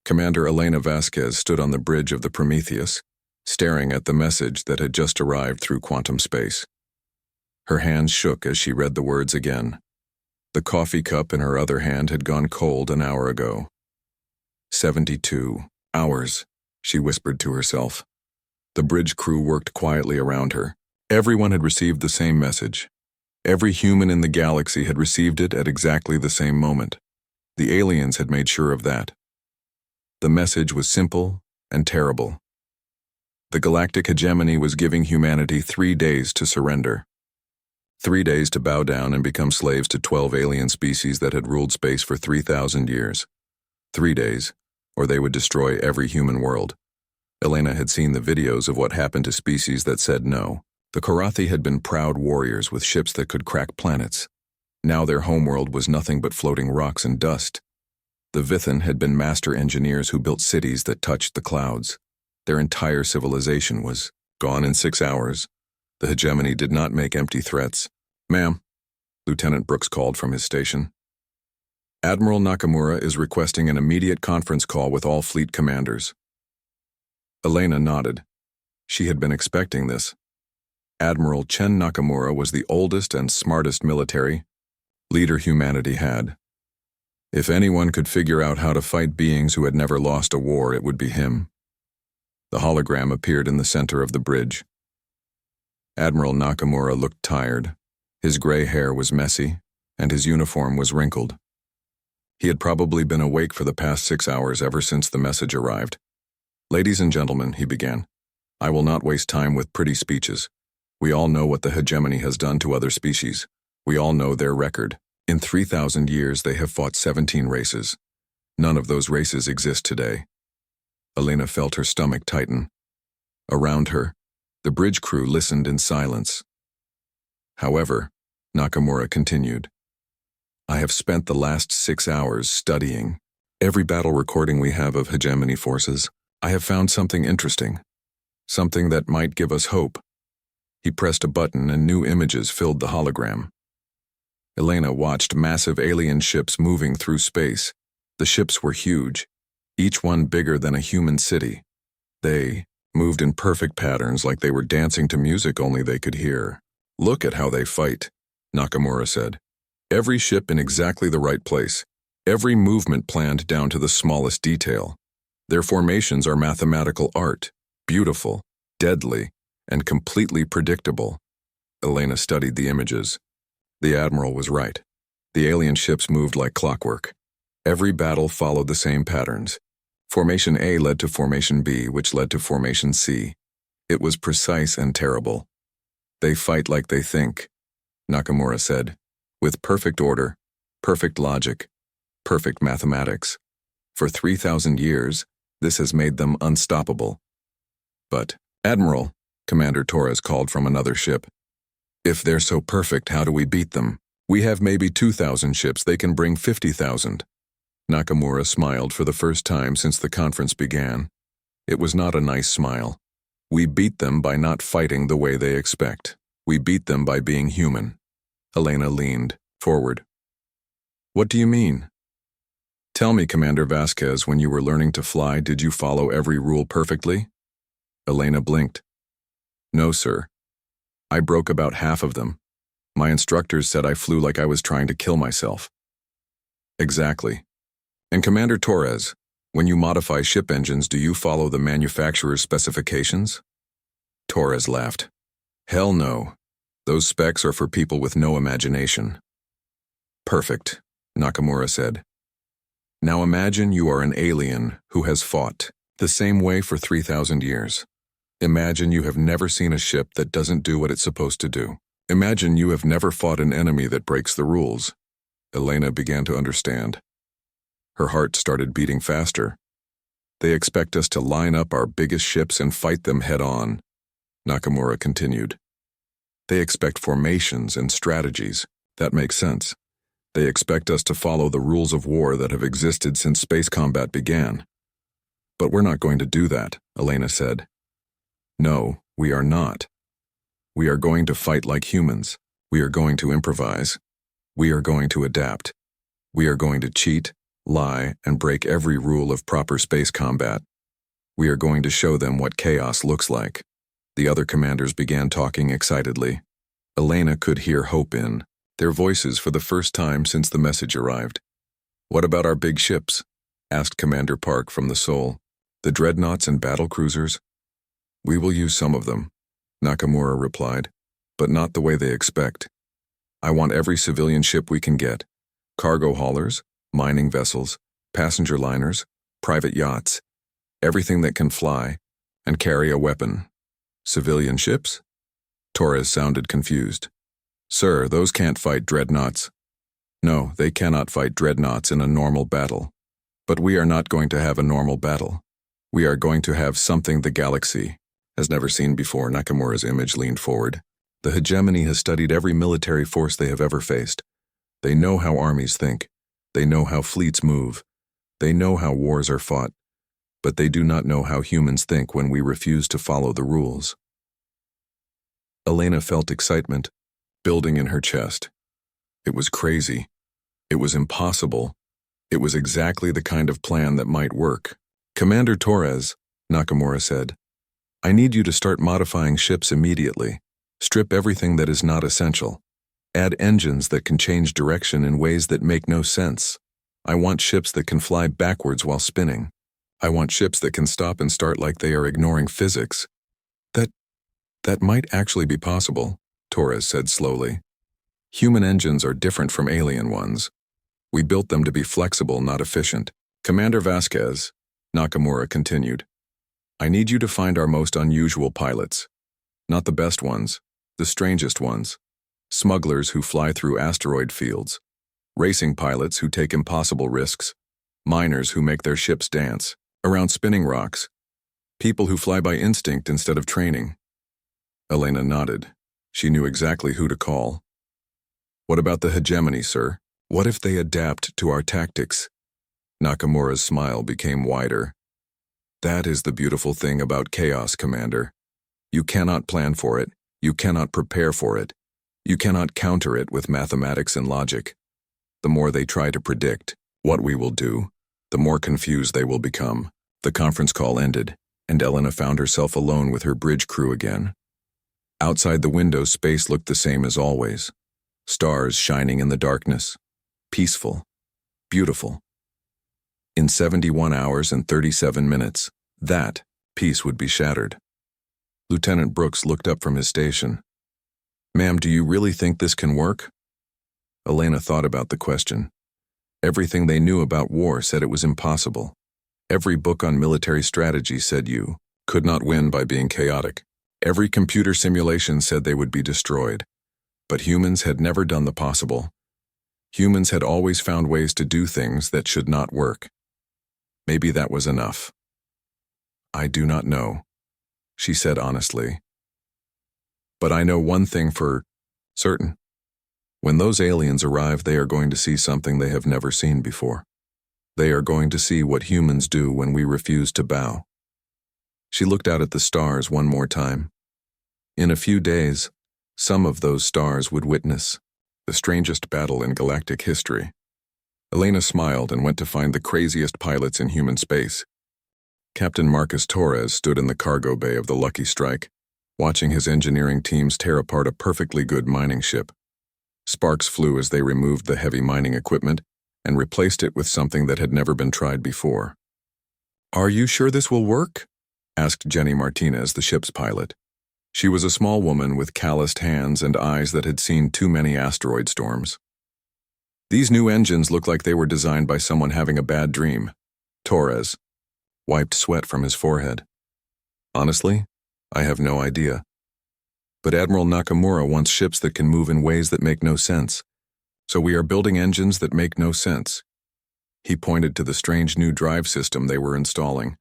Commander Elena Vasquez stood on the bridge of the Prometheus, staring at the message that had just arrived through quantum space. Her hands shook as she read the words again. The coffee cup in her other hand had gone cold an hour ago. 72 hours, she whispered to herself. The bridge crew worked quietly around her. Everyone had received the same message. Every human in the galaxy had received it at exactly the same moment. The aliens had made sure of that. The message was simple and terrible. The galactic hegemony was giving humanity 3 days to surrender. 3 days to bow down and become slaves to 12 alien species that had ruled space for 3,000 years. 3 days, or they would destroy every human world. Elena had seen the videos of what happened to species that said no. The Korathi had been proud warriors with ships that could crack planets. Now their homeworld was nothing but floating rocks and dust. The Vithan had been master engineers who built cities that touched the clouds. Their entire civilization was gone in 6 hours. The hegemony did not make empty threats. "Ma'am," Lieutenant Brooks called from his station. "Admiral Nakamura is requesting an immediate conference call with all fleet commanders." Elena nodded. She had been expecting this. Admiral Chen Nakamura was the oldest and smartest military leader humanity had. If anyone could figure out how to fight beings who had never lost a war, it would be him. The hologram appeared in the center of the bridge. Admiral Nakamura looked tired. His gray hair was messy, and his uniform was wrinkled. He had probably been awake for the past 6 hours ever since the message arrived. "Ladies and gentlemen," he began, "I will not waste time with pretty speeches. We all know what the hegemony has done to other species. We all know their record. In 3,000 years, they have fought 17 races. None of those races exist today." Elena felt her stomach tighten. Around her, the bridge crew listened in silence. However, Nakamura continued, "I have spent the last 6 hours studying every battle recording we have of hegemony forces. I have found something interesting, something that might give us hope." He pressed a button and new images filled the hologram. Elena watched massive alien ships moving through space. The ships were huge, each one bigger than a human city. They moved in perfect patterns like they were dancing to music only they could hear. "Look at how they fight," Nakamura said. "Every ship in exactly the right place, every movement planned down to the smallest detail. Their formations are mathematical art, beautiful, deadly, and completely predictable." Elena studied the images. The Admiral was right. The alien ships moved like clockwork. Every battle followed the same patterns. Formation A led to Formation B, which led to Formation C. It was precise and terrible. "They fight like they think," Nakamura said, "with perfect order, perfect logic, perfect mathematics. For 3,000 years, this has made them unstoppable." "But, Admiral," Commander Torres called from another ship, "if they're so perfect, how do we beat them? We have maybe 2,000 ships, they can bring 50,000. Nakamura smiled for the first time since the conference began. It was not a nice smile. "We beat them by not fighting the way they expect. We beat them by being human." Elena leaned forward. "What do you mean?" "Tell me, Commander Vasquez, when you were learning to fly, did you follow every rule perfectly?" Elena blinked. "No, sir. I broke about half of them. My instructors said I flew like I was trying to kill myself." "Exactly. And Commander Torres, when you modify ship engines, do you follow the manufacturer's specifications?" Torres laughed. "Hell no. Those specs are for people with no imagination." "Perfect," Nakamura said. "Now imagine you are an alien who has fought the same way for 3,000 years. Imagine you have never seen a ship that doesn't do what it's supposed to do. Imagine you have never fought an enemy that breaks the rules." Elena began to understand. Her heart started beating faster. "They expect us to line up our biggest ships and fight them head-on," Nakamura continued. "They expect formations and strategies. That makes sense. They expect us to follow the rules of war that have existed since space combat began. But we're not going to do that," Elena said. "No, we are not. We are going to fight like humans. We are going to improvise. We are going to adapt. We are going to cheat, lie, and break every rule of proper space combat. We are going to show them what chaos looks like. The other commanders began talking excitedly. Elena could hear hope in their voices for the first time since the message arrived. "What about our big ships?" asked Commander Park from the Soul. "The dreadnoughts and battle cruisers?" "We will use some of them," Nakamura replied, "but not the way they expect. I want every civilian ship we can get. Cargo haulers, mining vessels, passenger liners, private yachts, everything that can fly and carry a weapon." "Civilian ships?" Torres sounded confused. "Sir, those can't fight dreadnoughts." "No, they cannot fight dreadnoughts in a normal battle. But we are not going to have a normal battle. We are going to have something the galaxy has never seen before." Nakamura's image leaned forward. "The hegemony has studied every military force they have ever faced. They know how armies think. They know how fleets move. They know how wars are fought. But they do not know how humans think when we refuse to follow the rules." Elena felt excitement building in her chest. It was crazy. It was impossible. It was exactly the kind of plan that might work. "Commander Torres," Nakamura said, "I need you to start modifying ships immediately. Strip everything that is not essential. Add engines that can change direction in ways that make no sense. I want ships that can fly backwards while spinning. I want ships that can stop and start like they are ignoring physics." That might actually be possible," Torres said slowly. "Human engines are different from alien ones. We built them to be flexible, not efficient." "Commander Vasquez," Nakamura continued, "I need you to find our most unusual pilots. Not the best ones, the strangest ones. Smugglers who fly through asteroid fields. Racing pilots who take impossible risks. Miners who make their ships dance around spinning rocks. People who fly by instinct instead of training." Elena nodded. She knew exactly who to call. "What about the hegemony, sir? What if they adapt to our tactics?" Nakamura's smile became wider. "That is the beautiful thing about chaos, Commander. You cannot plan for it. You cannot prepare for it. You cannot counter it with mathematics and logic. The more they try to predict what we will do, the more confused they will become." The conference call ended, and Elena found herself alone with her bridge crew again. Outside the window, space looked the same as always. Stars shining in the darkness. Peaceful. Beautiful. In 71 hours and 37 minutes, that peace would be shattered. Lieutenant Brooks looked up from his station. "Ma'am, do you really think this can work?" Elena thought about the question. Everything they knew about war said it was impossible. Every book on military strategy said you could not win by being chaotic. Every computer simulation said they would be destroyed. But humans had never done the possible. Humans had always found ways to do things that should not work. Maybe that was enough. "I do not know," she said honestly. "But I know one thing for certain. When those aliens arrive, they are going to see something they have never seen before. They are going to see what humans do when we refuse to bow." She looked out at the stars one more time. In a few days, some of those stars would witness the strangest battle in galactic history. Elena smiled and went to find the craziest pilots in human space. Captain Marcus Torres stood in the cargo bay of the Lucky Strike, watching his engineering teams tear apart a perfectly good mining ship. Sparks flew as they removed the heavy mining equipment and replaced it with something that had never been tried before. "Are you sure this will work?" asked Jenny Martinez, the ship's pilot. She was a small woman with calloused hands and eyes that had seen too many asteroid storms. "These new engines look like they were designed by someone having a bad dream." Torres wiped sweat from his forehead. "Honestly, I have no idea. But Admiral Nakamura wants ships that can move in ways that make no sense. So we are building engines that make no sense." He pointed to the strange new drive system they were installing.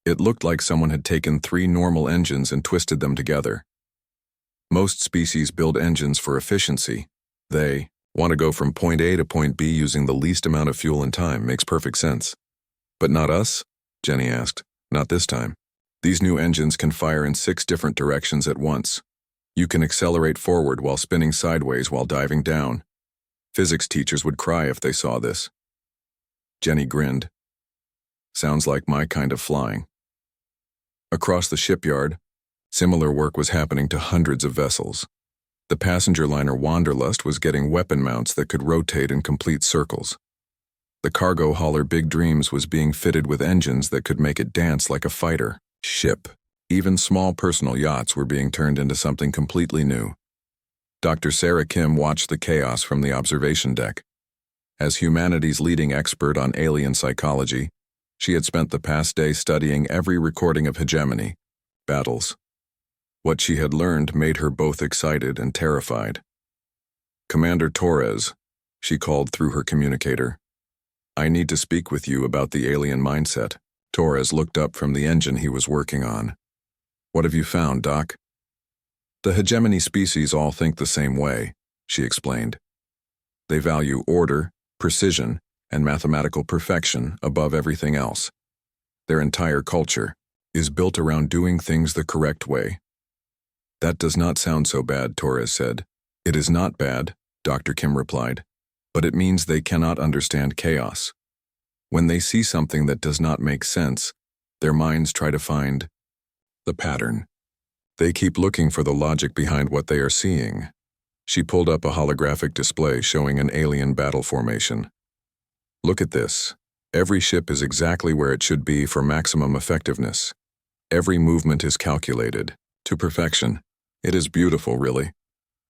It looked like someone had taken 3 normal engines and twisted them together. Most species build engines for efficiency. They want to go from point A to point B using the least amount of fuel and time. Makes perfect sense. "But not us?" Jenny asked. "Not this time. These new engines can fire in 6 different directions at once. You can accelerate forward while spinning sideways while diving down. Physics teachers would cry if they saw this." Jenny grinned. Sounds like my kind of flying. Across the shipyard, similar work was happening to hundreds of vessels. The passenger liner Wanderlust was getting weapon mounts that could rotate in complete circles. The cargo hauler Big Dreams was being fitted with engines that could make it dance like a fighter ship. Even small personal yachts were being turned into something completely new. Dr. Sarah Kim watched the chaos from the observation deck. As humanity's leading expert on alien psychology, she had spent the past day studying every recording of hegemony, battles. What she had learned made her both excited and terrified. "Commander Torres," she called through her communicator. "I need to speak with you about the alien mindset." Torres looked up from the engine he was working on. "What have you found, Doc?" "The hegemony species all think the same way," she explained. "They value order, precision, and mathematical perfection above everything else. Their entire culture is built around doing things the correct way." "That does not sound so bad," Torres said. "It is not bad," Dr. Kim replied, "but it means they cannot understand chaos. When they see something that does not make sense, their minds try to find the pattern. They keep looking for the logic behind what they are seeing." She pulled up a holographic display showing an alien battle formation. "Look at this. Every ship is exactly where it should be for maximum effectiveness. Every movement is calculated to perfection. It is beautiful, really."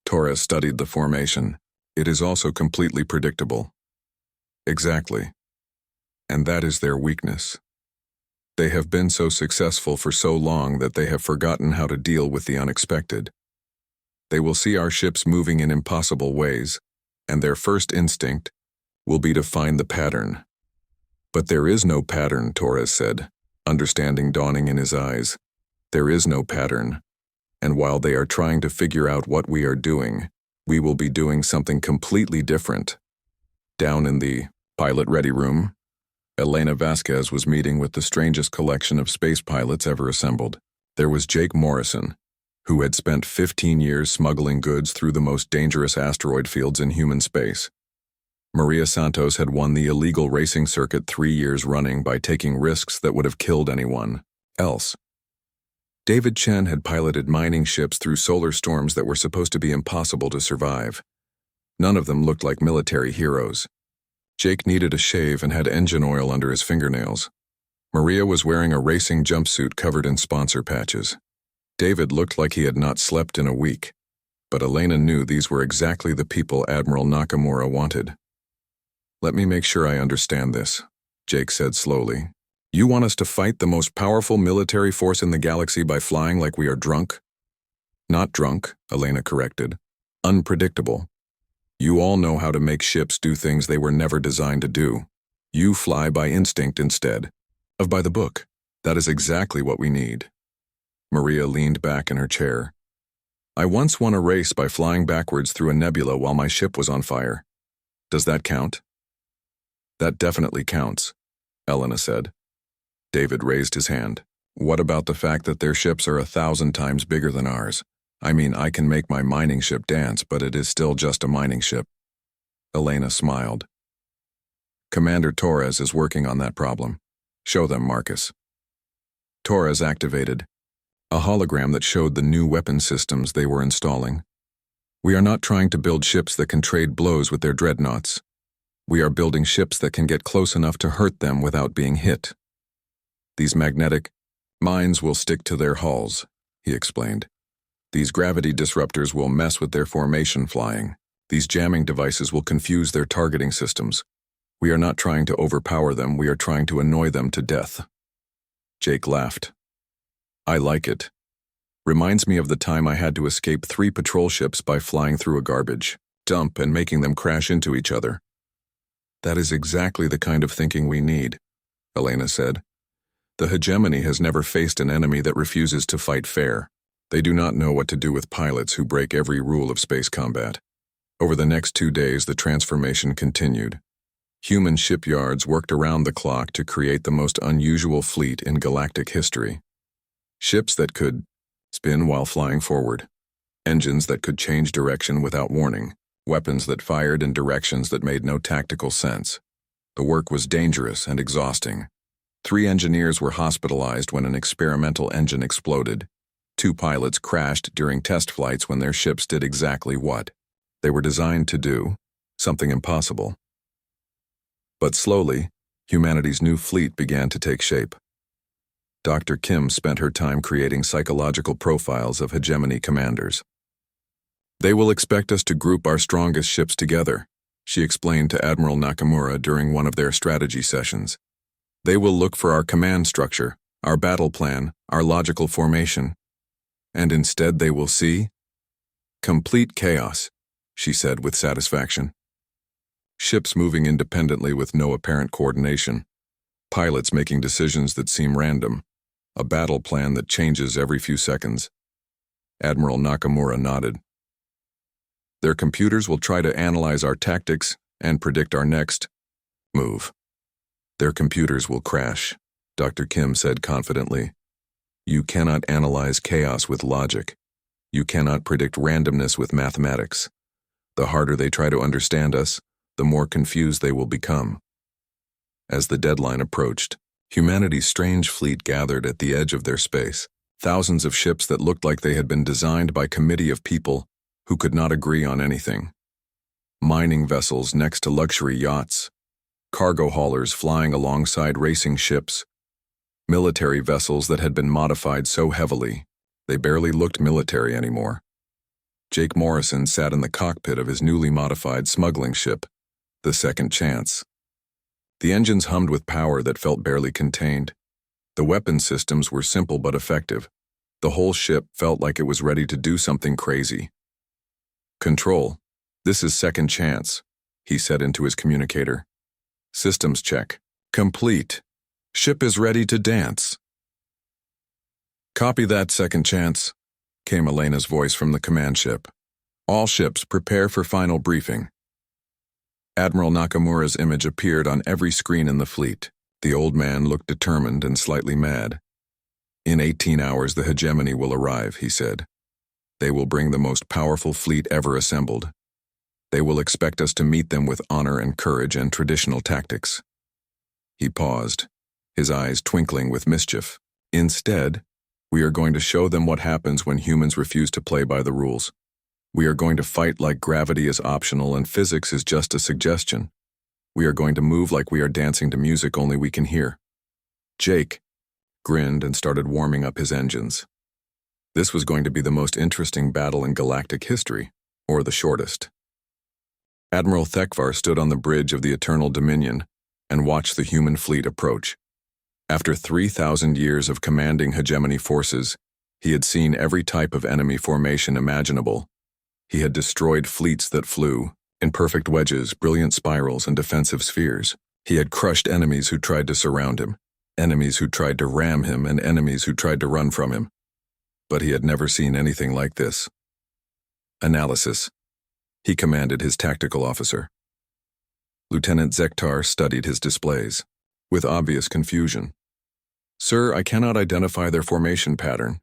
Torres studied the formation. "It is also completely predictable." "Exactly. And that is their weakness. They have been so successful for so long that they have forgotten how to deal with the unexpected. They will see our ships moving in impossible ways, and their first instinct will be to find the pattern." "But there is no pattern," Torres said, understanding dawning in his eyes. "There is no pattern. And while they are trying to figure out what we are doing, we will be doing something completely different." Down in the pilot-ready room, Elena Vasquez was meeting with the strangest collection of space pilots ever assembled. There was Jake Morrison, who had spent 15 years smuggling goods through the most dangerous asteroid fields in human space. Maria Santos had won the illegal racing circuit 3 years running by taking risks that would have killed anyone else. David Chen had piloted mining ships through solar storms that were supposed to be impossible to survive. None of them looked like military heroes. Jake needed a shave and had engine oil under his fingernails. Maria was wearing a racing jumpsuit covered in sponsor patches. David looked like he had not slept in a week, but Elena knew these were exactly the people Admiral Nakamura wanted. "Let me make sure I understand this," Jake said slowly. "You want us to fight the most powerful military force in the galaxy by flying like we are drunk?" "Not drunk," Elena corrected. "Unpredictable. You all know how to make ships do things they were never designed to do. You fly by instinct instead of by the book. That is exactly what we need." Maria leaned back in her chair. "I once won a race by flying backwards through a nebula while my ship was on fire. Does that count?" "That definitely counts," Elena said. David raised his hand. "What about the fact that their ships are 1,000 times bigger than ours? I mean, I can make my mining ship dance, but it is still just a mining ship." Elena smiled. "Commander Torres is working on that problem. Show them, Marcus." Torres activated a hologram that showed the new weapon systems they were installing. "We are not trying to build ships that can trade blows with their dreadnoughts. We are building ships that can get close enough to hurt them without being hit. These magnetic mines will stick to their hulls," he explained. "These gravity disruptors will mess with their formation flying. These jamming devices will confuse their targeting systems. We are not trying to overpower them, we are trying to annoy them to death." Jake laughed. "I like it. Reminds me of the time I had to escape 3 patrol ships by flying through a garbage dump and making them crash into each other." "That is exactly the kind of thinking we need," Elena said. "The hegemony has never faced an enemy that refuses to fight fair. They do not know what to do with pilots who break every rule of space combat." Over the next 2 days, the transformation continued. Human shipyards worked around the clock to create the most unusual fleet in galactic history. Ships that could spin while flying forward, engines that could change direction without warning, weapons that fired in directions that made no tactical sense. The work was dangerous and exhausting. 3 engineers were hospitalized when an experimental engine exploded. 2 pilots crashed during test flights when their ships did exactly what they were designed to do, something impossible. But slowly, humanity's new fleet began to take shape. Dr. Kim spent her time creating psychological profiles of hegemony commanders. They will expect us to group our strongest ships together, she explained to Admiral Nakamura during one of their strategy sessions. They will look for our command structure, our battle plan, our logical formation. And instead they will see complete chaos, she said with satisfaction. Ships moving independently with no apparent coordination. Pilots making decisions that seem random. A battle plan that changes every few seconds. Admiral Nakamura nodded. Their computers will try to analyze our tactics and predict our next move. Their computers will crash, Dr. Kim said confidently. You cannot analyze chaos with logic. You cannot predict randomness with mathematics. The harder they try to understand us, the more confused they will become. As the deadline approached, humanity's strange fleet gathered at the edge of their space. Thousands of ships that looked like they had been designed by a committee of people who could not agree on anything. Mining vessels next to luxury yachts. Cargo haulers flying alongside racing ships. Military vessels that had been modified so heavily, they barely looked military anymore. Jake Morrison sat in the cockpit of his newly modified smuggling ship, the Second Chance. The engines hummed with power that felt barely contained. The weapon systems were simple but effective. The whole ship felt like it was ready to do something crazy. Control, this is Second Chance, he said into his communicator. Systems check. Complete. Ship is ready to dance. Copy that, Second Chance, came Elena's voice from the command ship. All ships prepare for final briefing. Admiral Nakamura's image appeared on every screen in the fleet. The old man looked determined and slightly mad. In 18 hours the hegemony will arrive, he said. They will bring the most powerful fleet ever assembled. They will expect us to meet them with honor and courage and traditional tactics. He paused, his eyes twinkling with mischief. Instead, we are going to show them what happens when humans refuse to play by the rules. We are going to fight like gravity is optional and physics is just a suggestion. We are going to move like we are dancing to music only we can hear. Jake grinned and started warming up his engines. This was going to be the most interesting battle in galactic history, or the shortest. Admiral Thekvar stood on the bridge of the Eternal Dominion and watched the human fleet approach. After 3,000 years of commanding hegemony forces, he had seen every type of enemy formation imaginable. He had destroyed fleets that flew, in perfect wedges, brilliant spirals, and defensive spheres. He had crushed enemies who tried to surround him, enemies who tried to ram him, and enemies who tried to run from him. But he had never seen anything like this. Analysis, he commanded his tactical officer. Lieutenant Zektar studied his displays, with obvious confusion. Sir, I cannot identify their formation pattern.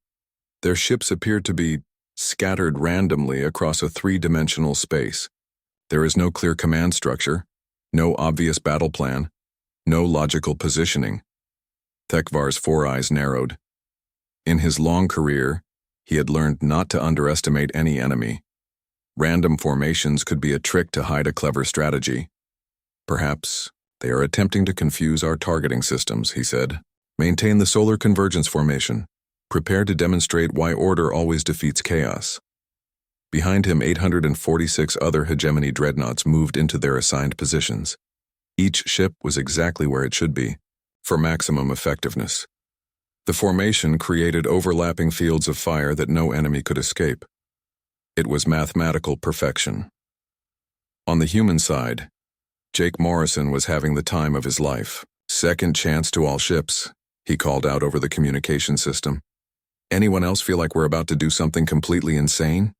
Their ships appear to be scattered randomly across a 3-dimensional space. There is no clear command structure, no obvious battle plan, no logical positioning. Thekvar's 4 eyes narrowed. In his long career, he had learned not to underestimate any enemy. Random formations could be a trick to hide a clever strategy. Perhaps they are attempting to confuse our targeting systems, he said. Maintain the solar convergence formation. Prepare to demonstrate why order always defeats chaos. Behind him, 846 other hegemony dreadnoughts moved into their assigned positions. Each ship was exactly where it should be, for maximum effectiveness. The formation created overlapping fields of fire that no enemy could escape. It was mathematical perfection. On the human side, Jake Morrison was having the time of his life. Second chance to all ships, he called out over the communication system. Anyone else feel like we're about to do something completely insane?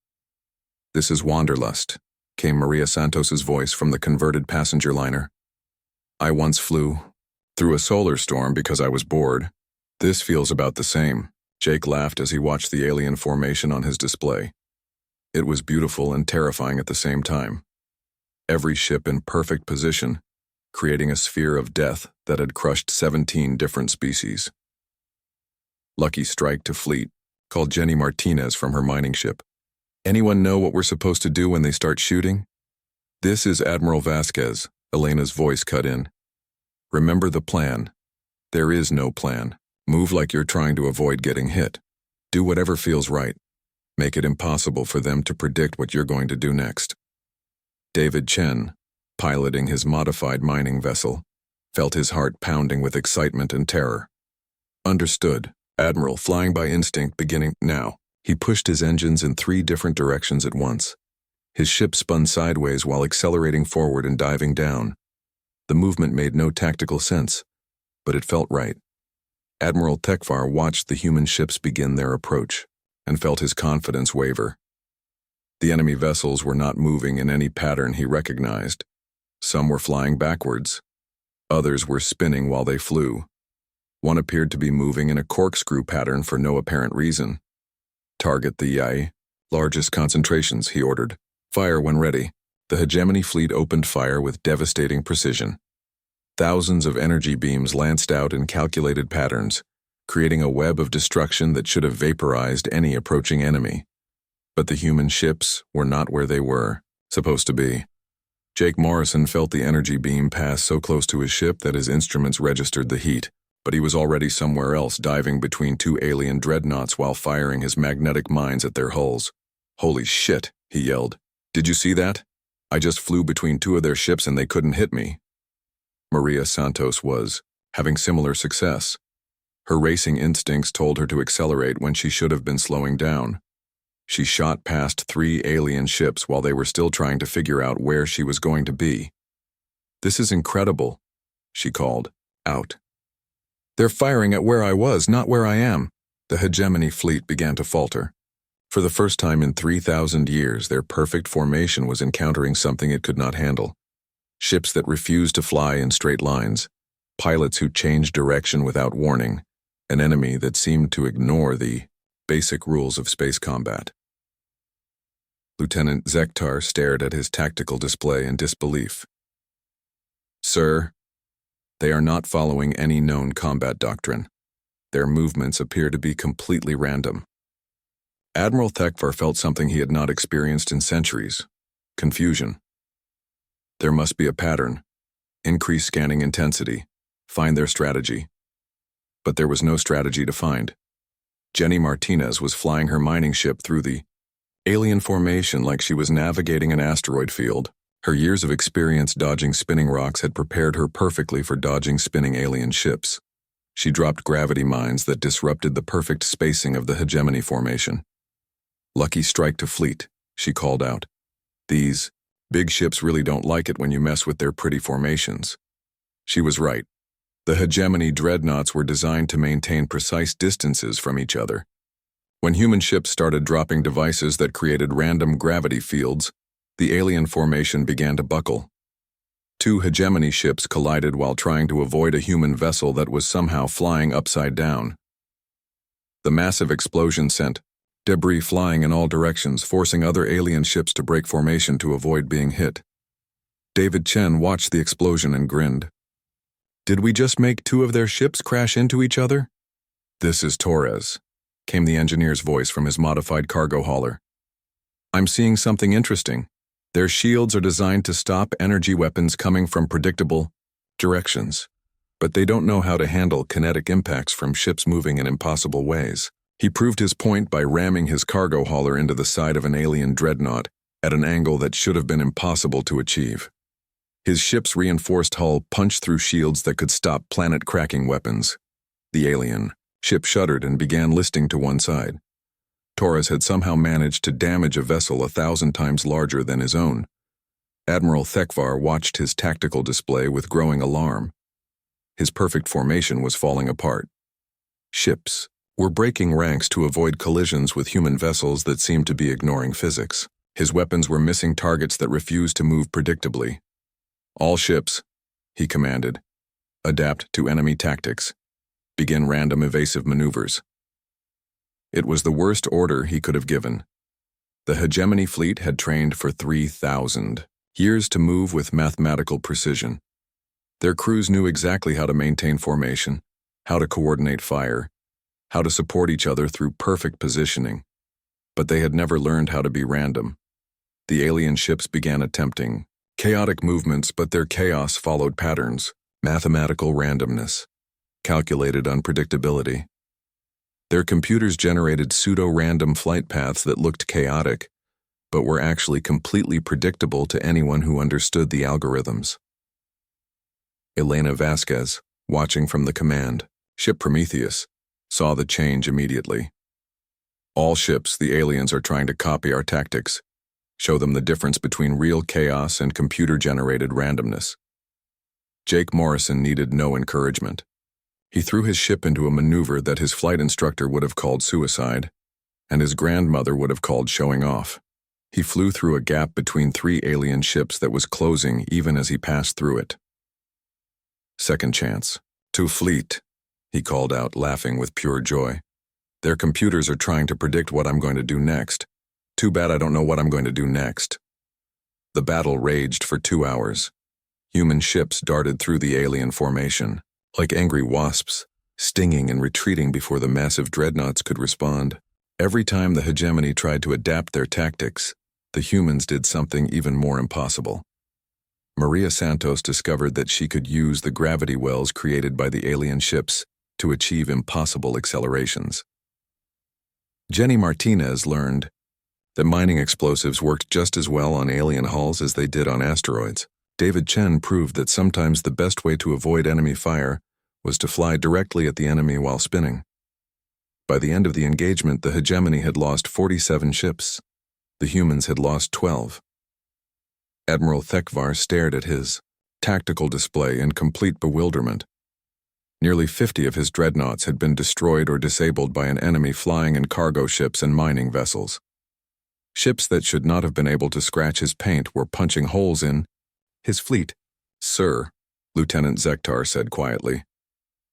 This is Wanderlust, came Maria Santos's voice from the converted passenger liner. I once flew through a solar storm because I was bored. This feels about the same. Jake laughed as he watched the alien formation on his display. It was beautiful and terrifying at the same time. Every ship in perfect position, creating a sphere of death that had crushed 17 different species. Lucky Strike to Fleet called Jenny Martinez from her mining ship. "Anyone know what we're supposed to do when they start shooting?" "This is Admiral Vasquez," Elena's voice cut in. "Remember the plan. There is no plan. Move like you're trying to avoid getting hit. Do whatever feels right. Make it impossible for them to predict what you're going to do next." David Chen, piloting his modified mining vessel, felt his heart pounding with excitement and terror. "Understood, Admiral, flying by instinct beginning now." He pushed his engines in 3 different directions at once. His ship spun sideways while accelerating forward and diving down. The movement made no tactical sense, but it felt right. Admiral Tekvar watched the human ships begin their approach and felt his confidence waver. The enemy vessels were not moving in any pattern he recognized. Some were flying backwards. Others were spinning while they flew. One appeared to be moving in a corkscrew pattern for no apparent reason. "Target the YI, largest concentrations," he ordered. "Fire when ready." The hegemony fleet opened fire with devastating precision. Thousands of energy beams lanced out in calculated patterns, creating a web of destruction that should have vaporized any approaching enemy. But the human ships were not where they were supposed to be. Jake Morrison felt the energy beam pass so close to his ship that his instruments registered the heat, but he was already somewhere else, diving between 2 alien dreadnoughts while firing his magnetic mines at their hulls. "Holy shit," he yelled. "Did you see that? I just flew between 2 of their ships and they couldn't hit me." Maria Santos was having similar success. Her racing instincts told her to accelerate when she should have been slowing down. She shot past 3 alien ships while they were still trying to figure out where she was going to be. "This is incredible," she called out. "They're firing at where I was, not where I am." The hegemony fleet began to falter. For the first time in 3,000 years, their perfect formation was encountering something it could not handle. Ships that refused to fly in straight lines, pilots who changed direction without warning, an enemy that seemed to ignore the basic rules of space combat. Lieutenant Zektar stared at his tactical display in disbelief. "Sir, they are not following any known combat doctrine. Their movements appear to be completely random." Admiral Tekvar felt something he had not experienced in centuries: confusion. There must be a pattern. Increase scanning intensity. Find their strategy. But there was no strategy to find. Jenny Martinez was flying her mining ship through the alien formation like she was navigating an asteroid field. Her years of experience dodging spinning rocks had prepared her perfectly for dodging spinning alien ships. She dropped gravity mines that disrupted the perfect spacing of the hegemony formation. "Lucky Strike to Fleet," she called out. "These big ships really don't like it when you mess with their pretty formations." She was right. The hegemony dreadnoughts were designed to maintain precise distances from each other. When human ships started dropping devices that created random gravity fields, the alien formation began to buckle. 2 hegemony ships collided while trying to avoid a human vessel that was somehow flying upside down. The massive explosion sent debris flying in all directions, forcing other alien ships to break formation to avoid being hit. David Chen watched the explosion and grinned. "Did we just make 2 of their ships crash into each other?" "This is Torres," came the engineer's voice from his modified cargo hauler. "I'm seeing something interesting. Their shields are designed to stop energy weapons coming from predictable directions, but they don't know how to handle kinetic impacts from ships moving in impossible ways." He proved his point by ramming his cargo hauler into the side of an alien dreadnought at an angle that should have been impossible to achieve. His ship's reinforced hull punched through shields that could stop planet-cracking weapons. The alien ship shuddered and began listing to one side. Torres had somehow managed to damage a vessel 1,000 times larger than his own. Admiral Tekvar watched his tactical display with growing alarm. His perfect formation was falling apart. Ships were breaking ranks to avoid collisions with human vessels that seemed to be ignoring physics. His weapons were missing targets that refused to move predictably. "All ships," he commanded, "adapt to enemy tactics. Begin random evasive maneuvers." It was the worst order he could have given. The hegemony fleet had trained for 3,000 years to move with mathematical precision. Their crews knew exactly how to maintain formation, how to coordinate fire, how to support each other through perfect positioning. But they had never learned how to be random. The alien ships began attempting chaotic movements, but their chaos followed patterns, mathematical randomness, calculated unpredictability. Their computers generated pseudo-random flight paths that looked chaotic, but were actually completely predictable to anyone who understood the algorithms. Elena Vasquez, watching from the command ship Prometheus, saw the change immediately. All ships, the aliens are trying to copy our tactics, show them the difference between real chaos and computer-generated randomness. Jake Morrison needed no encouragement. He threw his ship into a maneuver that his flight instructor would have called suicide, and his grandmother would have called showing off. He flew through a gap between 3 alien ships that was closing even as he passed through it. Second chance. To fleet, he called out, laughing with pure joy. Their computers are trying to predict what I'm going to do next. Too bad I don't know what I'm going to do next. The battle raged for 2 hours. Human ships darted through the alien formation, like angry wasps, stinging and retreating before the massive dreadnoughts could respond. Every time the hegemony tried to adapt their tactics, the humans did something even more impossible. Maria Santos discovered that she could use the gravity wells created by the alien ships to achieve impossible accelerations. Jenny Martinez learned that mining explosives worked just as well on alien hulls as they did on asteroids. David Chen proved that sometimes the best way to avoid enemy fire was to fly directly at the enemy while spinning. By the end of the engagement, the hegemony had lost 47 ships. The humans had lost 12. Admiral Thekvar stared at his tactical display in complete bewilderment. Nearly 50 of his dreadnoughts had been destroyed or disabled by an enemy flying in cargo ships and mining vessels. Ships that should not have been able to scratch his paint were punching holes in his fleet. Sir, Lieutenant Zektar said quietly,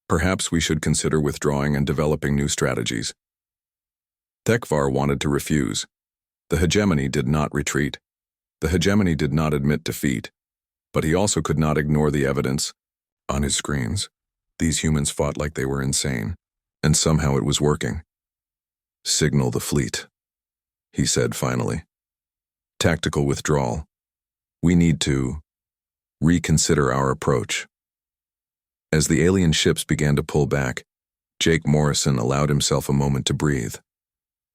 perhaps we should consider withdrawing and developing new strategies. Thekvar wanted to refuse. The hegemony did not retreat. The hegemony did not admit defeat, but he also could not ignore the evidence. On his screens, these humans fought like they were insane, and somehow it was working. Signal the fleet, he said finally. Tactical withdrawal. We need to reconsider our approach. As the alien ships began to pull back, Jake Morrison allowed himself a moment to breathe.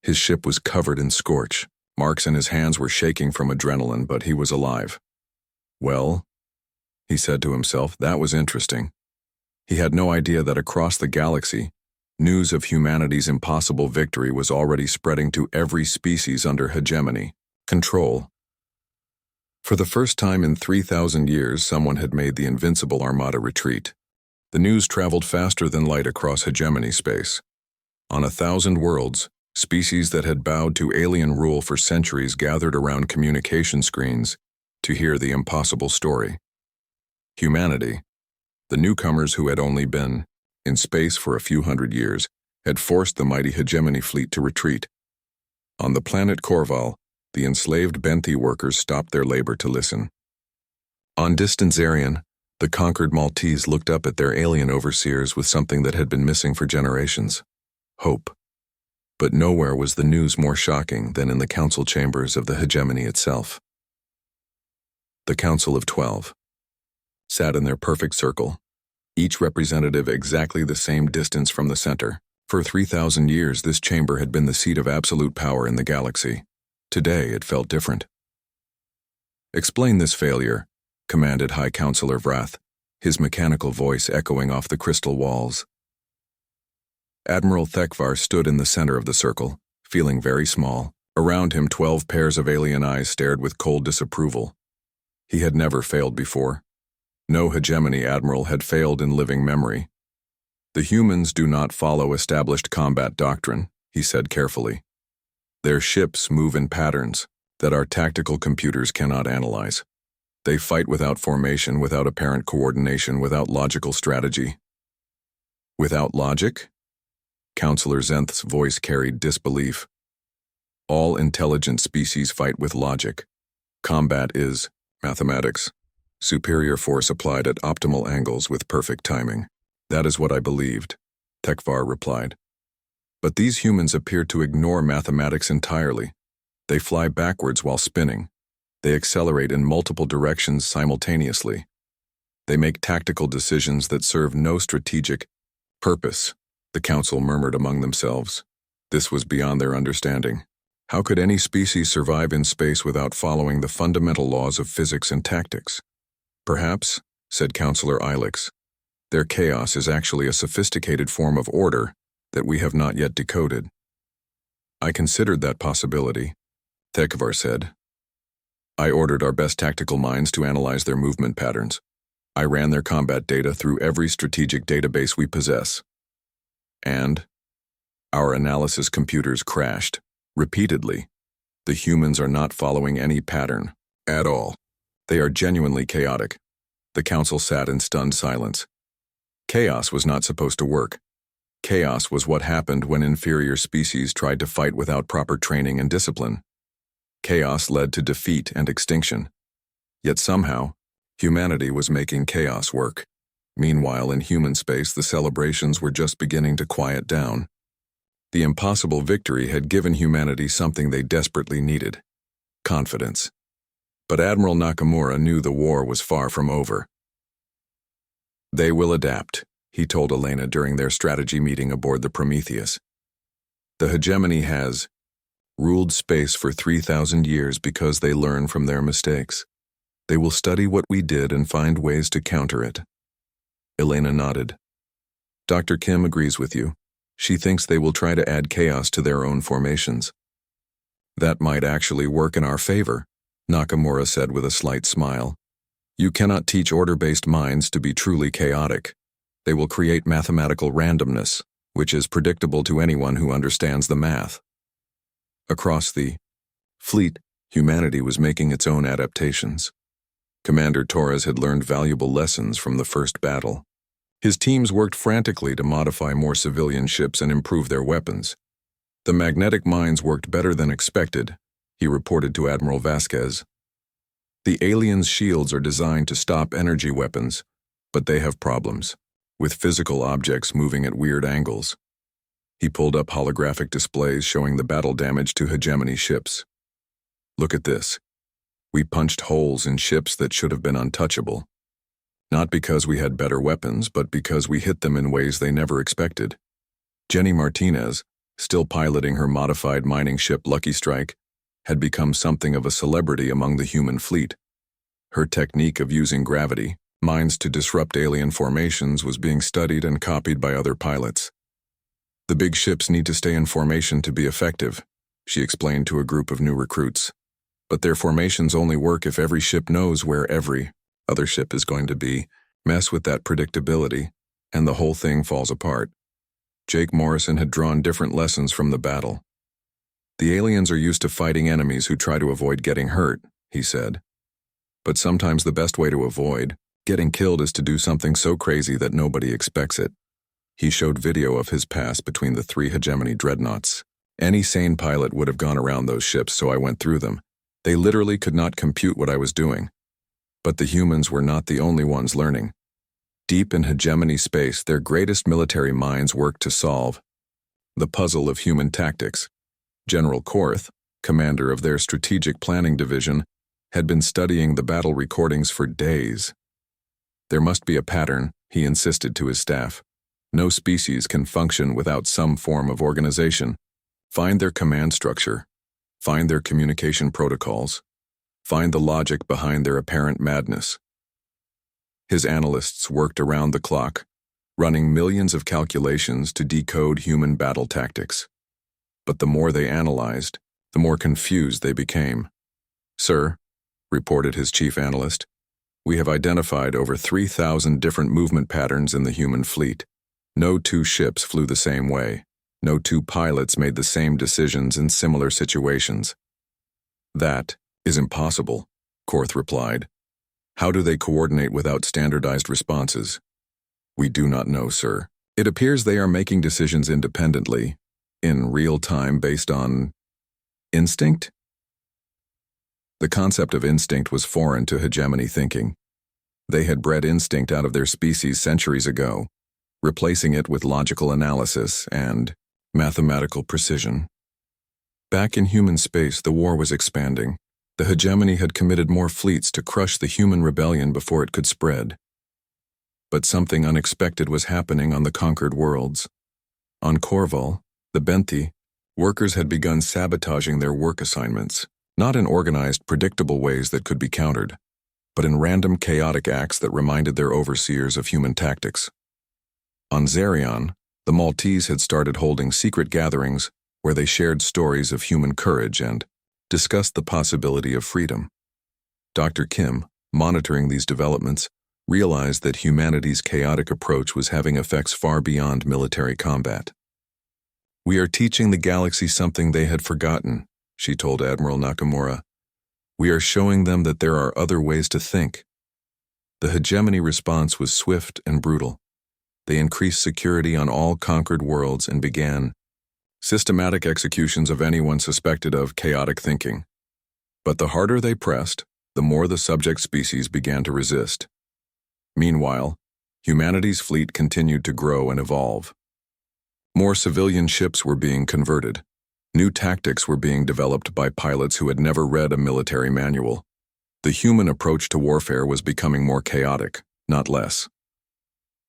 His ship was covered in scorch. Marks in his hands were shaking from adrenaline, but he was alive. Well, he said to himself, that was interesting. He had no idea that across the galaxy, news of humanity's impossible victory was already spreading to every species under hegemony control. For the first time in 3,000 years, someone had made the invincible Armada retreat. The news traveled faster than light across hegemony space. On 1,000 worlds, species that had bowed to alien rule for centuries gathered around communication screens to hear the impossible story. Humanity, the newcomers who had only been in space for a few hundred years, had forced the mighty hegemony fleet to retreat. On the planet Korval, the enslaved Benthi workers stopped their labor to listen. On distant Zarian, the conquered Maltese looked up at their alien overseers with something that had been missing for generations: hope. But nowhere was the news more shocking than in the council chambers of the hegemony itself. The Council of 12 sat in their perfect circle, each representative exactly the same distance from the center. For 3,000 years, this chamber had been the seat of absolute power in the galaxy. Today, it felt different. Explain this failure, commanded High Counselor Vrath, his mechanical voice echoing off the crystal walls. Admiral Thekvar stood in the center of the circle, feeling very small. Around him, 12 pairs of alien eyes stared with cold disapproval. He had never failed before. No hegemony admiral had failed in living memory. The humans do not follow established combat doctrine, he said carefully. Their ships move in patterns that our tactical computers cannot analyze. They fight without formation, without apparent coordination, without logical strategy. Without logic? Counselor Zenth's voice carried disbelief. All intelligent species fight with logic. Combat is mathematics. Superior force applied at optimal angles with perfect timing. That is what I believed, Tekvar replied. But these humans appear to ignore mathematics entirely. They fly backwards while spinning. They accelerate in multiple directions simultaneously. They make tactical decisions that serve no strategic purpose, the council murmured among themselves. This was beyond their understanding. How could any species survive in space without following the fundamental laws of physics and tactics? Perhaps, said Counselor Ilex, their chaos is actually a sophisticated form of order that we have not yet decoded. I considered that possibility, Tekvar said. I ordered our best tactical minds to analyze their movement patterns. I ran their combat data through every strategic database we possess. And our analysis computers crashed, repeatedly. The humans are not following any pattern, at all. They are genuinely chaotic. The council sat in stunned silence. Chaos was not supposed to work. Chaos was what happened when inferior species tried to fight without proper training and discipline. Chaos led to defeat and extinction. Yet somehow, humanity was making chaos work. Meanwhile, in human space, the celebrations were just beginning to quiet down. The impossible victory had given humanity something they desperately needed: confidence. But Admiral Nakamura knew the war was far from over. They will adapt, he told Elena during their strategy meeting aboard the Prometheus. The hegemony has ruled space for 3,000 years because they learn from their mistakes. They will study what we did and find ways to counter it. Elena nodded. Dr. Kim agrees with you. She thinks they will try to add chaos to their own formations. That might actually work in our favor, Nakamura said with a slight smile. You cannot teach order-based minds to be truly chaotic. They will create mathematical randomness, which is predictable to anyone who understands the math. Across the fleet, humanity was making its own adaptations. Commander Torres had learned valuable lessons from the first battle. His teams worked frantically to modify more civilian ships and improve their weapons. The magnetic mines worked better than expected, he reported to Admiral Vasquez. The aliens' shields are designed to stop energy weapons, but they have problems, with physical objects moving at weird angles. He pulled up holographic displays showing the battle damage to hegemony ships. Look at this. We punched holes in ships that should have been untouchable. Not because we had better weapons, but because we hit them in ways they never expected. Jenny Martinez, still piloting her modified mining ship Lucky Strike, had become something of a celebrity among the human fleet. Her technique of using gravity, mines to disrupt alien formations, was being studied and copied by other pilots. The big ships need to stay in formation to be effective, she explained to a group of new recruits. But their formations only work if every ship knows where every other ship is going to be. Mess with that predictability, and the whole thing falls apart. Jake Morrison had drawn different lessons from the battle. The aliens are used to fighting enemies who try to avoid getting hurt, he said. But sometimes the best way to avoid getting killed is to do something so crazy that nobody expects it. He showed video of his pass between the 3 hegemony dreadnoughts. Any sane pilot would have gone around those ships, so I went through them. They literally could not compute what I was doing. But the humans were not the only ones learning. Deep in hegemony space, their greatest military minds worked to solve the puzzle of human tactics. General Korth, commander of their strategic planning division, had been studying the battle recordings for days. There must be a pattern, he insisted to his staff. No species can function without some form of organization. Find their command structure. Find their communication protocols. Find the logic behind their apparent madness. His analysts worked around the clock, running millions of calculations to decode human battle tactics. But the more they analyzed, the more confused they became. Sir, reported his chief analyst, we have identified over 3,000 different movement patterns in the human fleet. No 2 ships flew the same way. No 2 pilots made the same decisions in similar situations. That is impossible, Korth replied. How do they coordinate without standardized responses? We do not know, sir. It appears they are making decisions independently, in real time based on instinct? The concept of instinct was foreign to hegemony thinking. They had bred instinct out of their species centuries ago, replacing it with logical analysis and mathematical precision. Back in human space, the war was expanding. The hegemony had committed more fleets to crush the human rebellion before it could spread. But something unexpected was happening on the conquered worlds. On Corval, the Benthi, workers had begun sabotaging their work assignments, not in organized, predictable ways that could be countered, but in random, chaotic acts that reminded their overseers of human tactics. On Zarion, the Maltese had started holding secret gatherings where they shared stories of human courage and discussed the possibility of freedom. Dr. Kim, monitoring these developments, realized that humanity's chaotic approach was having effects far beyond military combat. "We are teaching the galaxy something they had forgotten," she told Admiral Nakamura. "We are showing them that there are other ways to think." The hegemony response was swift and brutal. They increased security on all conquered worlds and began systematic executions of anyone suspected of chaotic thinking. But the harder they pressed, the more the subject species began to resist. Meanwhile, humanity's fleet continued to grow and evolve. More civilian ships were being converted. New tactics were being developed by pilots who had never read a military manual. The human approach to warfare was becoming more chaotic, not less.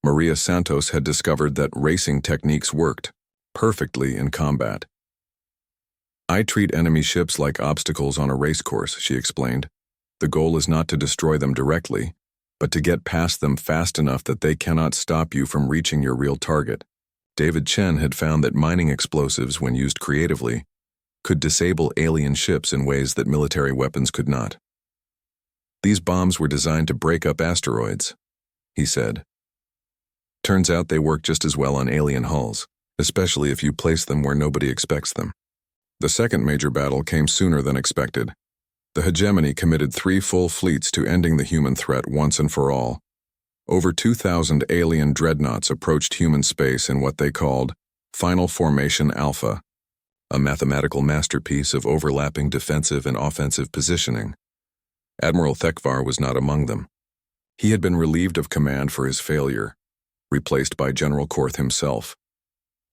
Maria Santos had discovered that racing techniques worked perfectly in combat. "I treat enemy ships like obstacles on a race course," she explained. "The goal is not to destroy them directly, but to get past them fast enough that they cannot stop you from reaching your real target." David Chen had found that mining explosives, when used creatively, could disable alien ships in ways that military weapons could not. "These bombs were designed to break up asteroids," he said. "Turns out they work just as well on alien hulls, especially if you place them where nobody expects them." The second major battle came sooner than expected. The hegemony committed 3 full fleets to ending the human threat once and for all. Over 2,000 alien dreadnoughts approached human space in what they called Final Formation Alpha, a mathematical masterpiece of overlapping defensive and offensive positioning. Admiral Thekvar was not among them. He had been relieved of command for his failure, replaced by General Korth himself.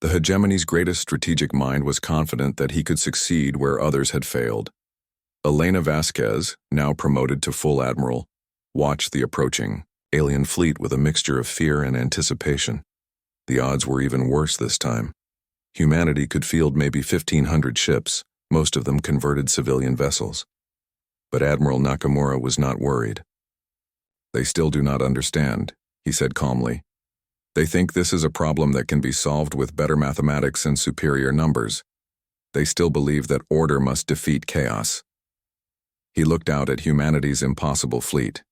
The hegemony's greatest strategic mind was confident that he could succeed where others had failed. Elena Vasquez, now promoted to full admiral, watched the approaching alien fleet with a mixture of fear and anticipation. The odds were even worse this time. Humanity could field maybe 1,500 ships, most of them converted civilian vessels. But Admiral Nakamura was not worried. "They still do not understand," he said calmly. "They think this is a problem that can be solved with better mathematics and superior numbers. They still believe that order must defeat chaos." He looked out at humanity's impossible fleet.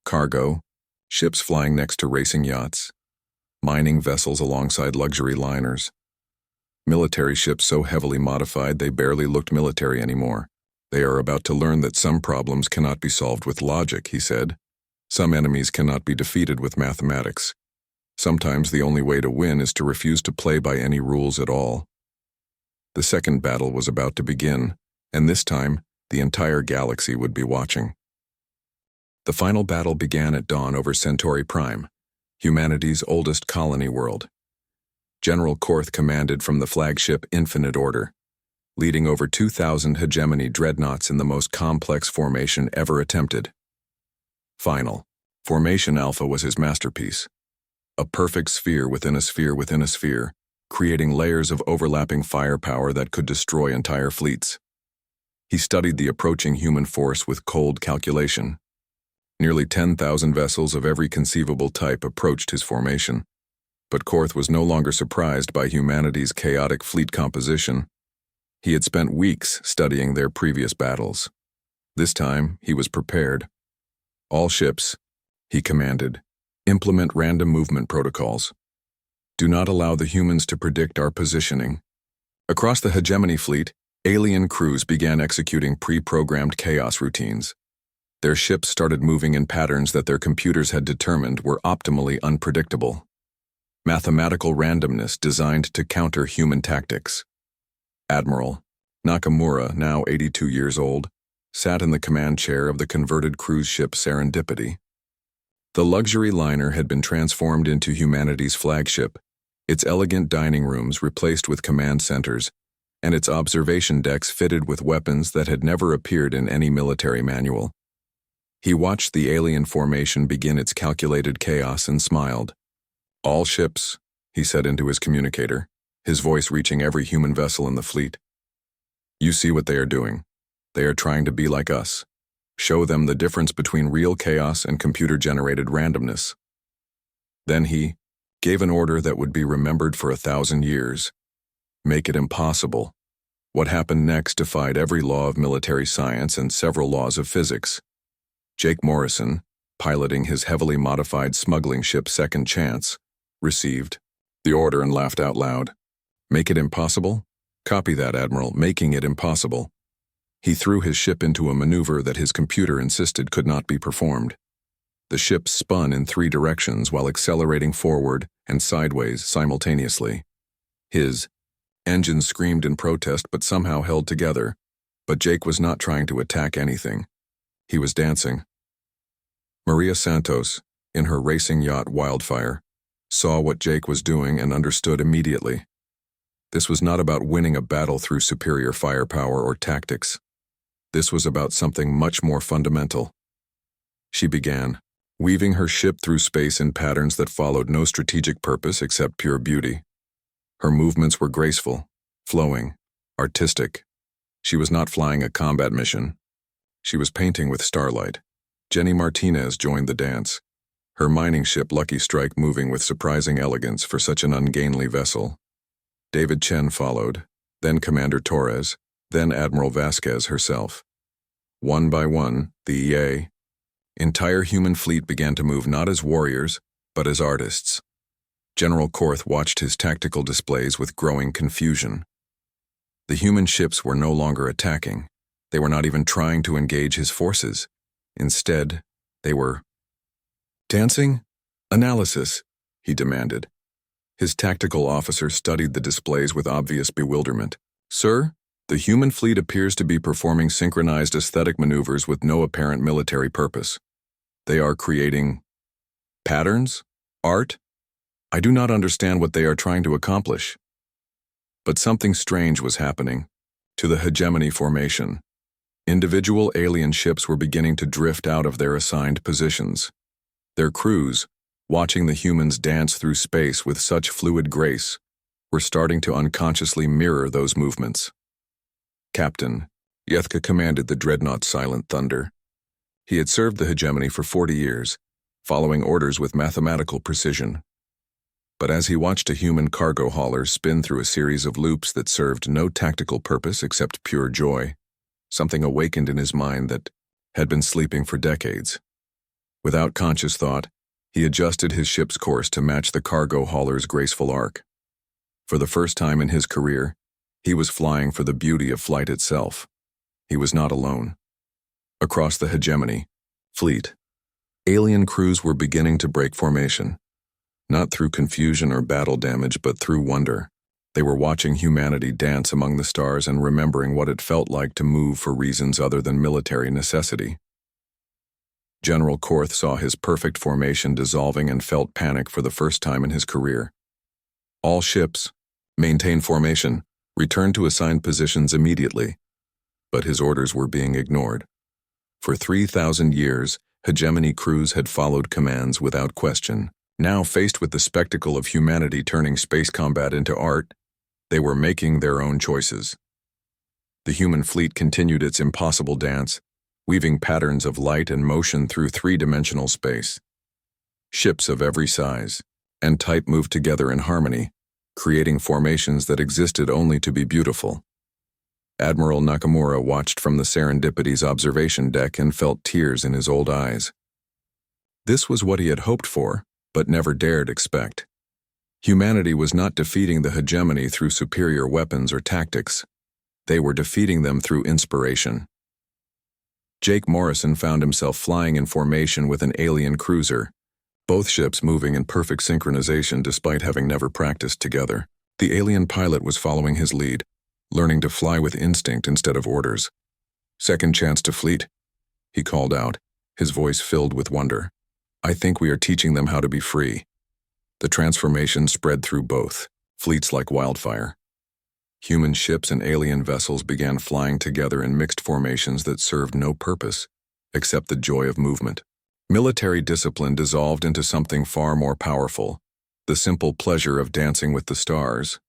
Cargo, ships flying next to racing yachts, mining vessels alongside luxury liners, military ships so heavily modified they barely looked military anymore. "They are about to learn that some problems cannot be solved with logic," he said. "Some enemies cannot be defeated with mathematics. Sometimes the only way to win is to refuse to play by any rules at all." The second battle was about to begin, and this time, the entire galaxy would be watching. The final battle began at dawn over Centauri Prime, humanity's oldest colony world. General Korth commanded from the flagship Infinite Order, leading over 2,000 hegemony dreadnoughts in the most complex formation ever attempted. Final Formation Alpha was his masterpiece. A perfect sphere within a sphere within a sphere, creating layers of overlapping firepower that could destroy entire fleets. He studied the approaching human force with cold calculation. Nearly 10,000 vessels of every conceivable type approached his formation. But Korth was no longer surprised by humanity's chaotic fleet composition. He had spent weeks studying their previous battles. This time, he was prepared. "All ships," he commanded, "implement random movement protocols. Do not allow the humans to predict our positioning." Across the hegemony fleet, alien crews began executing pre-programmed chaos routines. Their ships started moving in patterns that their computers had determined were optimally unpredictable. Mathematical randomness designed to counter human tactics. Admiral Nakamura, now 82 years old, sat in the command chair of the converted cruise ship Serendipity. The luxury liner had been transformed into humanity's flagship, its elegant dining rooms replaced with command centers, and its observation decks fitted with weapons that had never appeared in any military manual. He watched the alien formation begin its calculated chaos and smiled. "All ships," he said into his communicator, his voice reaching every human vessel in the fleet. "You see what they are doing. They are trying to be like us. Show them the difference between real chaos and computer-generated randomness." Then he gave an order that would be remembered for 1,000 years. Make it impossible. What happened next defied every law of military science and several laws of physics. Jake Morrison, piloting his heavily modified smuggling ship Second Chance, received the order and laughed out loud. "Make it impossible? Copy that, Admiral, making it impossible." He threw his ship into a maneuver that his computer insisted could not be performed. The ship spun in 3 directions while accelerating forward and sideways simultaneously. His engines screamed in protest but somehow held together, but Jake was not trying to attack anything. He was dancing. Maria Santos, in her racing yacht Wildfire, saw what Jake was doing and understood immediately. This was not about winning a battle through superior firepower or tactics. This was about something much more fundamental. She began, weaving her ship through space in patterns that followed no strategic purpose except pure beauty. Her movements were graceful, flowing, artistic. She was not flying a combat mission. She was painting with starlight. Jenny Martinez joined the dance, her mining ship Lucky Strike moving with surprising elegance for such an ungainly vessel. David Chen followed, then Commander Torres, then Admiral Vasquez herself. One by one, the entire human fleet began to move not as warriors, but as artists. General Korth watched his tactical displays with growing confusion. The human ships were no longer attacking. They were not even trying to engage his forces. Instead, they were dancing? Analysis, he demanded. His tactical officer studied the displays with obvious bewilderment. "Sir, the human fleet appears to be performing synchronized aesthetic maneuvers with no apparent military purpose. They are creating patterns? Art? I do not understand what they are trying to accomplish." But something strange was happening to the hegemony formation. Individual alien ships were beginning to drift out of their assigned positions. Their crews, watching the humans dance through space with such fluid grace, were starting to unconsciously mirror those movements. Captain Yethka commanded the dreadnought Silent Thunder. He had served the hegemony for 40 years, following orders with mathematical precision. But as he watched a human cargo hauler spin through a series of loops that served no tactical purpose except pure joy, something awakened in his mind that had been sleeping for decades. Without conscious thought, he adjusted his ship's course to match the cargo hauler's graceful arc. For the first time in his career, he was flying for the beauty of flight itself. He was not alone. Across the hegemony fleet, alien crews were beginning to break formation, not through confusion or battle damage, but through wonder. They were watching humanity dance among the stars and remembering what it felt like to move for reasons other than military necessity. General Korth saw his perfect formation dissolving and felt panic for the first time in his career. "All ships, maintain formation, return to assigned positions immediately." But his orders were being ignored. For 3,000 years, hegemony crews had followed commands without question. Now faced with the spectacle of humanity turning space combat into art, they were making their own choices. The human fleet continued its impossible dance, weaving patterns of light and motion through 3-dimensional space. Ships of every size and type moved together in harmony, creating formations that existed only to be beautiful. Admiral Nakamura watched from the Serendipity's observation deck and felt tears in his old eyes. This was what he had hoped for, but never dared expect. Humanity was not defeating the hegemony through superior weapons or tactics. They were defeating them through inspiration. Jake Morrison found himself flying in formation with an alien cruiser, both ships moving in perfect synchronization despite having never practiced together. The alien pilot was following his lead, learning to fly with instinct instead of orders. "Second chance to fleet," he called out, his voice filled with wonder. I think we are teaching them how to be free. The transformation spread through both fleets like wildfire. Human ships and alien vessels began flying together in mixed formations that served no purpose except the joy of movement. Military discipline dissolved into something far more powerful, the simple pleasure of dancing with the stars.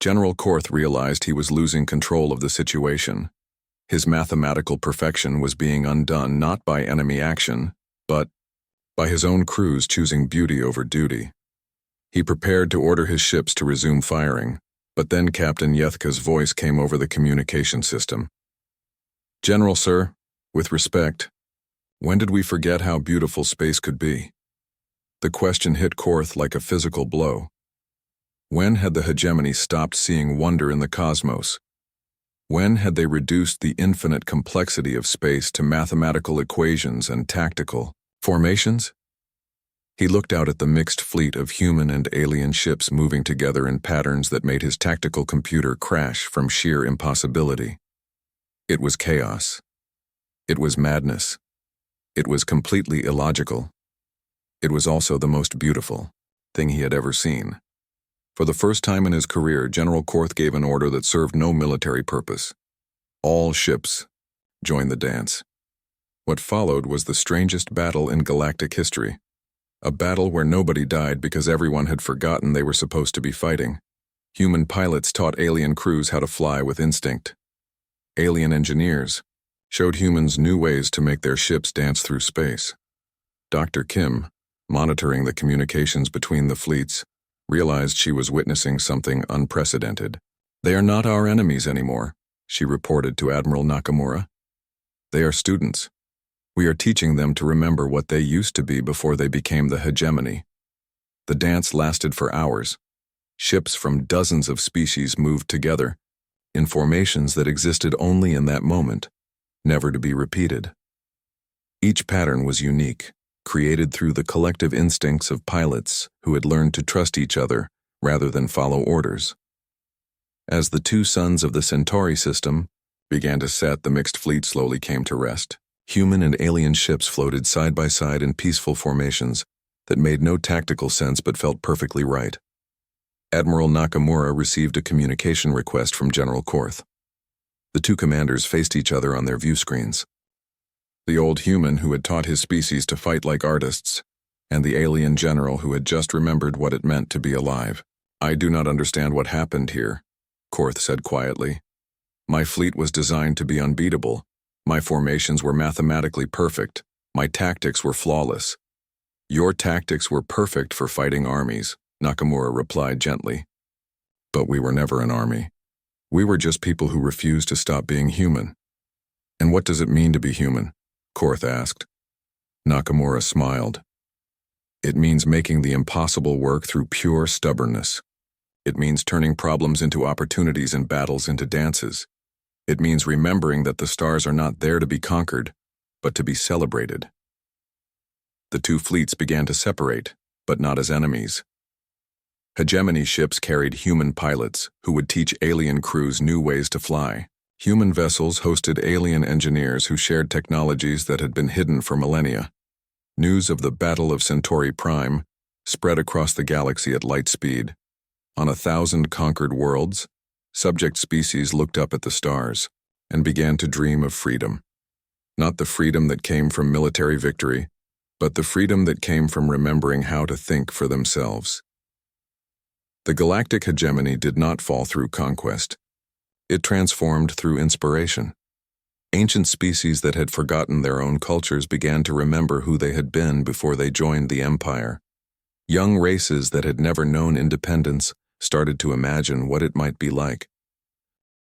General Korth realized he was losing control of the situation. His mathematical perfection was being undone not by enemy action, but by his own crews choosing beauty over duty. He prepared to order his ships to resume firing, but then Captain Yethka's voice came over the communication system. "General, sir, with respect, when did we forget how beautiful space could be?" The question hit Korth like a physical blow. When had the hegemony stopped seeing wonder in the cosmos? When had they reduced the infinite complexity of space to mathematical equations and tactical formations? He looked out at the mixed fleet of human and alien ships moving together in patterns that made his tactical computer crash from sheer impossibility. It was chaos. It was madness. It was completely illogical. It was also the most beautiful thing he had ever seen. For the first time in his career, General Korth gave an order that served no military purpose. All ships joined the dance. What followed was the strangest battle in galactic history. A battle where nobody died because everyone had forgotten they were supposed to be fighting. Human pilots taught alien crews how to fly with instinct. Alien engineers showed humans new ways to make their ships dance through space. Dr. Kim, monitoring the communications between the fleets, realized she was witnessing something unprecedented. "They are not our enemies anymore," she reported to Admiral Nakamura. "They are students. We are teaching them to remember what they used to be before they became the hegemony." The dance lasted for hours. Ships from dozens of species moved together, in formations that existed only in that moment, never to be repeated. Each pattern was unique, created through the collective instincts of pilots who had learned to trust each other rather than follow orders. As the two suns of the Centauri system began to set, the mixed fleet slowly came to rest. Human and alien ships floated side by side in peaceful formations that made no tactical sense but felt perfectly right. Admiral Nakamura received a communication request from General Korth. The two commanders faced each other on their view screens. The old human who had taught his species to fight like artists, and the alien general who had just remembered what it meant to be alive. "I do not understand what happened here," Korth said quietly. "My fleet was designed to be unbeatable. My formations were mathematically perfect. My tactics were flawless." "Your tactics were perfect for fighting armies," Nakamura replied gently. "But we were never an army. We were just people who refused to stop being human." "And what does it mean to be human?" Korth asked. Nakamura smiled. "It means making the impossible work through pure stubbornness. It means turning problems into opportunities and battles into dances. It means remembering that the stars are not there to be conquered, but to be celebrated." The two fleets began to separate, but not as enemies. Hegemony ships carried human pilots who would teach alien crews new ways to fly. Human vessels hosted alien engineers who shared technologies that had been hidden for millennia. News of the Battle of Centauri Prime spread across the galaxy at light speed. On 1,000 conquered worlds, subject species looked up at the stars and began to dream of freedom. Not the freedom that came from military victory, but the freedom that came from remembering how to think for themselves. The galactic hegemony did not fall through conquest. It transformed through inspiration. Ancient species that had forgotten their own cultures began to remember who they had been before they joined the empire. Young races that had never known independence started to imagine what it might be like